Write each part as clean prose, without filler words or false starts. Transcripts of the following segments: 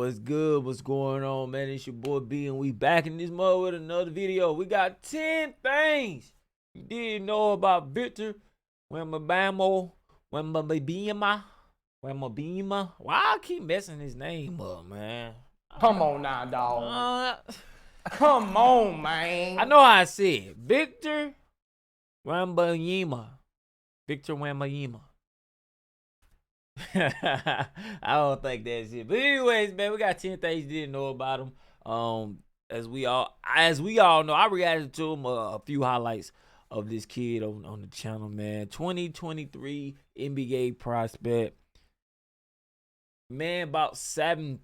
What's good? What's going on, man? It's your boy B, and we back in this mode with another video. We got 10 things you didn't know about Victor Wembanyama. Wembanyama. Why I keep messing his name up, man? Come on now, dog. Come on, man. I know how I say it. Victor Wembanyama. Victor Wembanyama. I don't think that's it. But anyways, man, we got 10 things you didn't know about him. As we all know, I reacted to him a few highlights of this kid on the channel, man. 2023 NBA prospect. Man, about 7,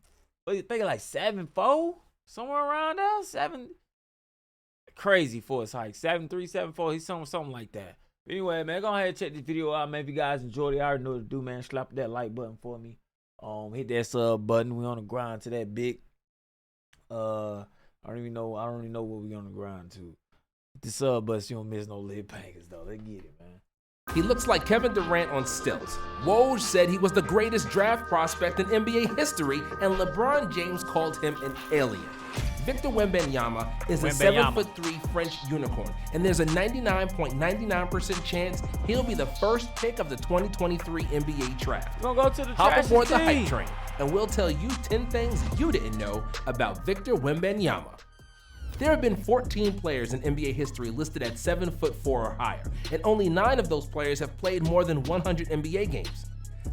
what you think, like 7'4"? Somewhere around there? 7. Crazy for his height. 7'3", 7'4". He's something like that. Anyway, man, go ahead and check this video out, man. If you guys enjoyed it, I already know what to do, man. Slap that like button for me. Hit that sub button. We on the grind to that big. I don't even know what we on the grind to. Hit the sub button so you don't miss no lip bangers, though. Let's get it, man. He looks like Kevin Durant on stilts. Woj said he was the greatest draft prospect in NBA history, and LeBron James called him an alien. Victor Wembanyama is a 7'3" French unicorn, and there's a 99.99% chance he'll be the first pick of the 2023 NBA draft. We're gonna go to the Hop aboard the hype train, and we'll tell you 10 things you didn't know about Victor Wembanyama. There have been 14 players in NBA history listed at 7'4" or higher, and only 9 of those players have played more than 100 NBA games.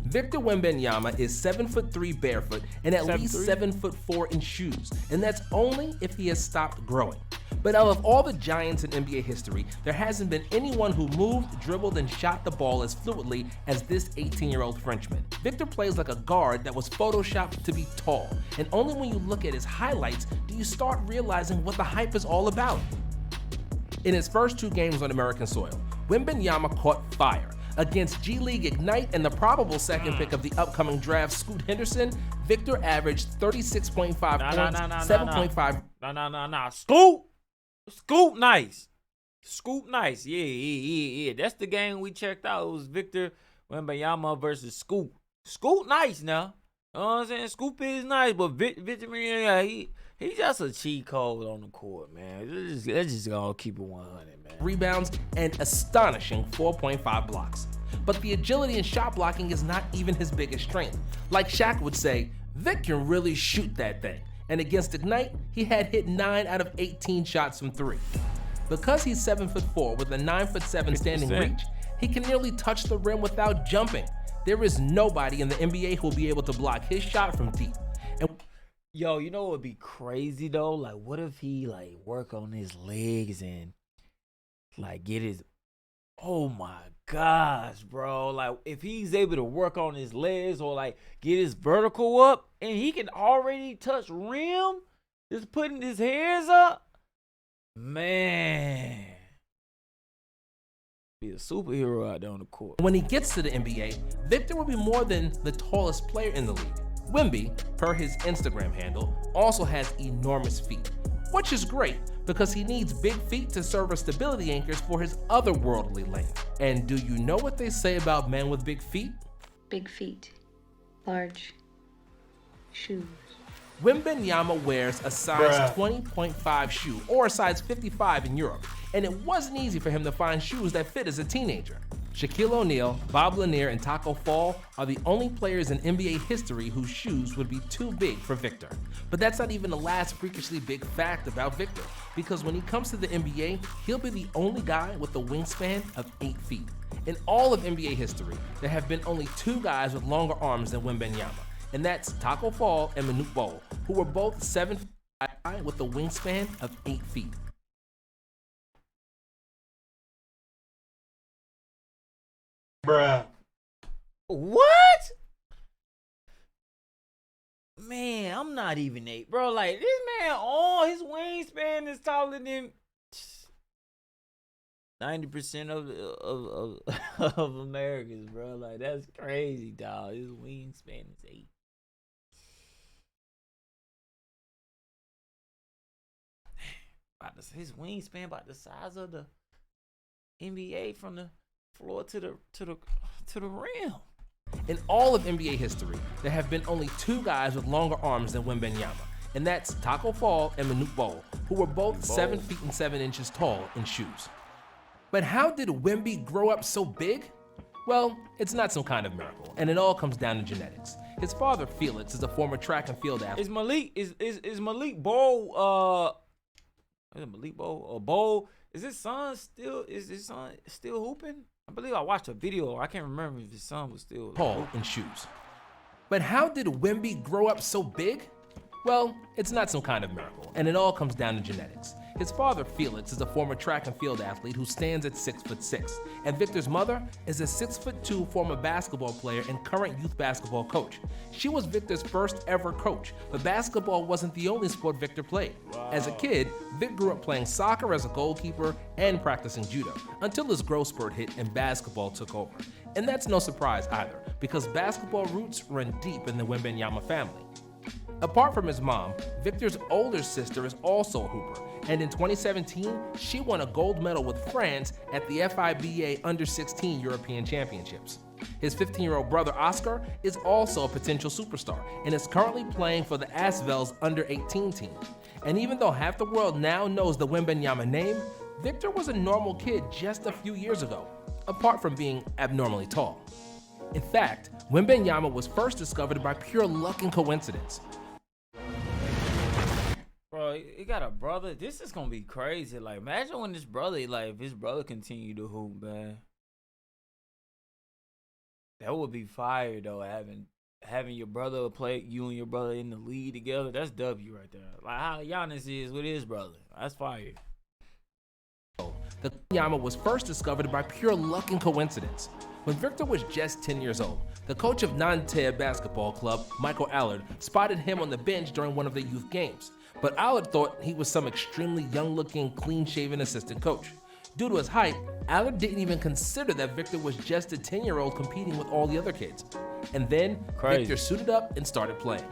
Victor Wembanyama is 7'3" barefoot and at least 7'4" in shoes, and that's only if he has stopped growing. But out of all the giants in NBA history, there hasn't been anyone who moved, dribbled, and shot the ball as fluidly as this 18-year-old Frenchman. Victor plays like a guard that was photoshopped to be tall, and only when you look at his highlights do you start realizing what the hype is all about. In his first 2 games on American soil, Wembanyama caught fire. Against G League Ignite and the probable second pick of the upcoming draft, Scoot Henderson, Victor averaged 36.5 points, 7.5. No. Scoop nice. Scoop nice. Yeah. That's the game we checked out. It was Victor Wembanyama versus Scoop. Scoop nice now. You know what I'm saying? Scoop is nice, but Victor, he's just a cheat code on the court, man. Let's just gonna keep it 100, man. Rebounds and astonishing 4.5 blocks. But the agility and shot blocking is not even his biggest strength. Like Shaq would say, Vic can really shoot that thing. And against Ignite, he had hit 9 out of 18 shots from 3. Because he's 7'4" with a 9'7" standing reach, he can nearly touch the rim without jumping. There is nobody in the NBA who will be able to block his shot from deep. And yo, you know what would be crazy though? Like, what if he like work on his legs and like get his, oh my gosh, bro. Like, if he's able to work on his legs or like get his vertical up and he can already touch rim, just putting his hairs up, man. Be a superhero out there on the court. When he gets to the NBA, Victor will be more than the tallest player in the league. Wemby, per his Instagram handle, also has enormous feet, which is great because he needs big feet to serve as stability anchors for his otherworldly length. And do you know what they say about men with big feet? Big feet, large shoes. Wembanyama wears a size 20.5 shoe, or a size 55 in Europe, and it wasn't easy for him to find shoes that fit as a teenager. Shaquille O'Neal, Bob Lanier, and Taco Fall are the only players in NBA history whose shoes would be too big for Victor. But that's not even the last freakishly big fact about Victor, because when he comes to the NBA, he'll be the only guy with a wingspan of 8 feet. In all of NBA history, there have been only 2 guys with longer arms than Wembanyama, and that's Taco Fall and Manute Bol, who were both 7 feet high with a wingspan of 8 feet. Bruh. What? Man, I'm not even 8, bro. Like, this man, his wingspan is taller than 90% of Americans, bro. Like, that's crazy, dog. His wingspan is 8. His wingspan about the size of the NBA from the floor to the rim. In all of NBA history, there have been only 2 guys with longer arms than Wembanyama, and that's Taco Fall and Manute Bol, who were both 7 feet and 7 inches tall in shoes. But how did Wemby grow up so big? Well, it's not some kind of miracle, and it all comes down to genetics. His father, Felix, is a former track and field athlete. Is Malik Bol is it Malik Bol or Bol? Is his son still hooping? I believe I watched a video. I can't remember if his son was still tall in shoes. But how did Wemby grow up so big? Well, it's not some kind of miracle, and it all comes down to genetics. His father, Felix, is a former track and field athlete who stands at 6'6", and Victor's mother is a 6'2" former basketball player and current youth basketball coach. She was Victor's first ever coach, but basketball wasn't the only sport Victor played. Wow. As a kid, Vic grew up playing soccer as a goalkeeper and practicing judo, until his growth spurt hit and basketball took over. And that's no surprise either, because basketball roots run deep in the Wembanyama family. Apart from his mom, Victor's older sister is also a hooper, and in 2017, she won a gold medal with France at the FIBA Under-16 European Championships. His 15-year-old brother Oscar is also a potential superstar and is currently playing for the Asvel's Under-18 team. And even though half the world now knows the Wembanyama name, Victor was a normal kid just a few years ago, apart from being abnormally tall. In fact, Wembanyama was first discovered by pure luck and coincidence. Bro, he got a brother. This is gonna be crazy. Like, imagine when this brother, like, if his brother continued to hoop, man. That would be fire, though. Having your brother play, you and your brother in the league together. That's W right there. Like how Giannis is with his brother. That's fire. The Wembanyama was first discovered by pure luck and coincidence. When Victor was just 10 years old, the coach of Nanterre Basketball Club, Michael Allard, spotted him on the bench during one of the youth games. But Allard thought he was some extremely young-looking, clean-shaven assistant coach. Due to his height, Allard didn't even consider that Victor was just a 10-year-old competing with all the other kids. And then Victor suited up and started playing.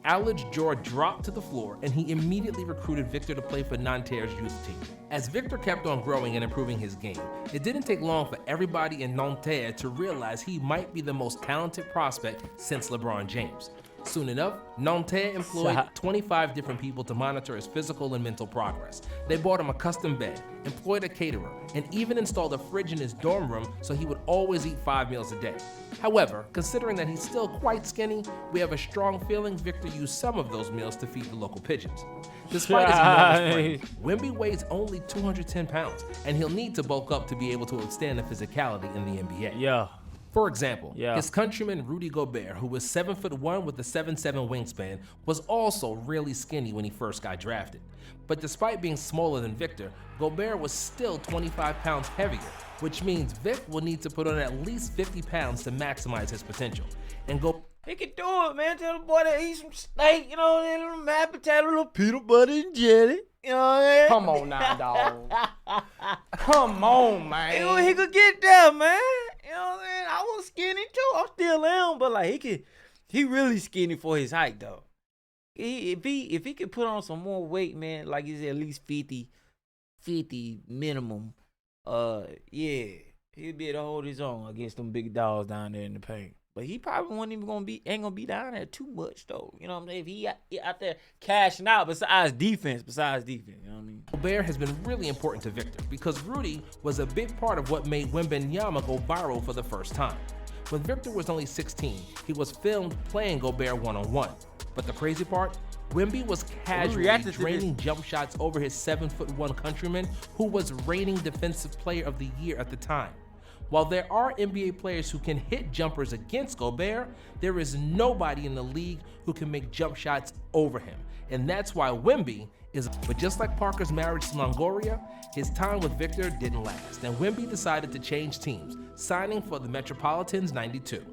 Allard's jaw dropped to the floor, and he immediately recruited Victor to play for Nanterre's youth team. As Victor kept on growing and improving his game, it didn't take long for everybody in Nanterre to realize he might be the most talented prospect since LeBron James. Soon enough, Nanterre employed 25 different people to monitor his physical and mental progress. They bought him a custom bed, employed a caterer, and even installed a fridge in his dorm room so he would always eat 5 meals a day. However, considering that he's still quite skinny, we have a strong feeling Victor used some of those meals to feed the local pigeons. Despite his enormous frame, Wemby weighs only 210 pounds, and he'll need to bulk up to be able to withstand the physicality in the NBA. Yeah. For example, his countryman Rudy Gobert, who was 7'1" with a 7'7" wingspan, was also really skinny when he first got drafted. But despite being smaller than Victor, Gobert was still 25 pounds heavier, which means Vic will need to put on at least 50 pounds to maximize his potential. And he can do it, man. Tell the boy to eat some steak, you know, and a little mashed potato, a little peanut butter and jelly. You know what I mean? Come on now, dog. Come on, man. You know, he could get there, man. You know what I mean? I was skinny too. I still am, but like he really skinny for his height though. If he could put on some more weight, man, like he's at least 50 minimum, yeah, he'd be able to hold his own against them big dogs down there in the paint. But he probably ain't gonna be down there too much though. You know what I'm saying? If he out there cashing out besides defense, you know what I mean? Gobert has been really important to Victor because Rudy was a big part of what made Wembanyama go viral for the first time. When Victor was only 16, he was filmed playing Gobert one-on-one. But the crazy part, Wemby was casually draining jump shots over his 7'1" countryman who was reigning Defensive Player of the Year at the time. While there are NBA players who can hit jumpers against Gobert, there is nobody in the league who can make jump shots over him. And that's why Wemby is, but just like Parker's marriage to Longoria, his time with Victor didn't last, and Wemby decided to change teams, signing for the Metropolitans '92.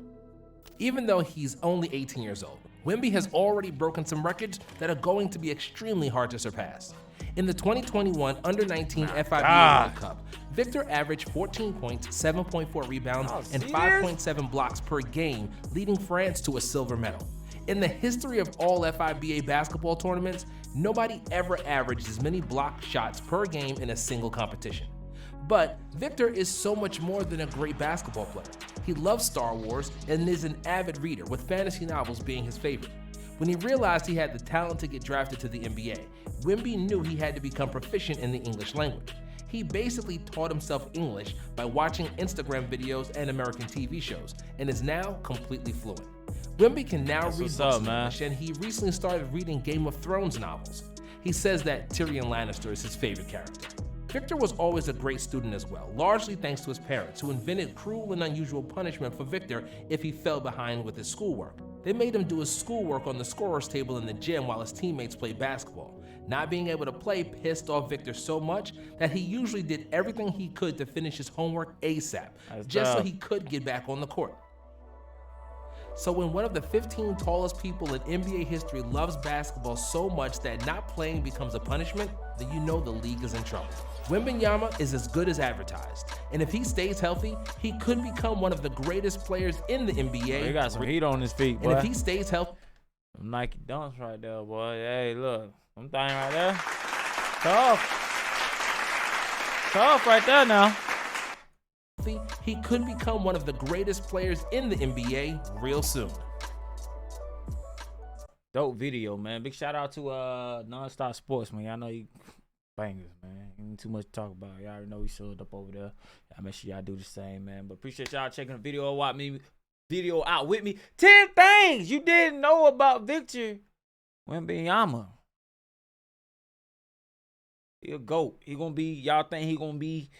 Even though he's only 18 years old, Wemby has already broken some records that are going to be extremely hard to surpass. In the 2021 Under-19 FIBA World Cup, Victor averaged 14 points, 7.4 rebounds, and 5.7 blocks per game, leading France to a silver medal. In the history of all FIBA basketball tournaments, nobody ever averaged as many block shots per game in a single competition. But Victor is so much more than a great basketball player. He loves Star Wars and is an avid reader, with fantasy novels being his favorite. When he realized he had the talent to get drafted to the NBA, Wemby knew he had to become proficient in the English language. He basically taught himself English by watching Instagram videos and American TV shows, and is now completely fluent. Wemby can now read books in English, and he recently started reading Game of Thrones novels. He says that Tyrion Lannister is his favorite character. Victor was always a great student as well, largely thanks to his parents, who invented cruel and unusual punishment for Victor if he fell behind with his schoolwork. They made him do his schoolwork on the scorer's table in the gym while his teammates played basketball. Not being able to play pissed off Victor so much that he usually did everything he could to finish his homework ASAP, just so he could get back on the court. So when one of the 15 tallest people in NBA history loves basketball so much that not playing becomes a punishment, then you know the league is in trouble. Wembanyama is as good as advertised, and if he stays healthy, he could become one of the greatest players in the NBA. He got some heat on his feet, boy. And if he stays healthy, Nike dunks right there, boy. Hey, look, them thing right there, tough right there now. He could become one of the greatest players in the NBA real soon. Dope video, man. Big shout out to Nonstop Sports, man. Y'all know you bangers, man. Ain't too much to talk about. Y'all already know we showed up over there. Y'all make sure y'all do the same, man. But appreciate y'all checking the video out with me. 10 things you didn't know about Victor Wembanyama. He a GOAT. He gonna be, y'all think he gonna be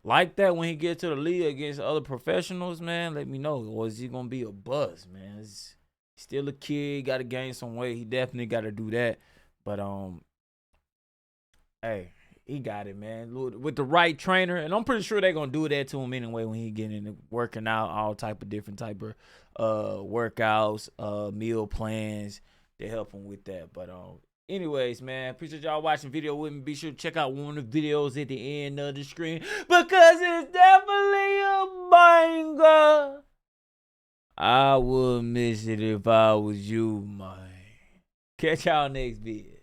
like that when he get to the league against other professionals, man? Let me know. Or is he gonna be a buzz, man? He's still a kid, gotta gain some weight. He definitely gotta do that. But hey, he got it, man. With the right trainer, and I'm pretty sure they're gonna do that to him anyway when he get into working out, all type of different type of workouts, meal plans to help him with that. But anyways, man, appreciate y'all watching the video with me. Be sure to check out one of the videos at the end of the screen because it's definitely a banger. I would miss it if I was you, man. Catch y'all next video.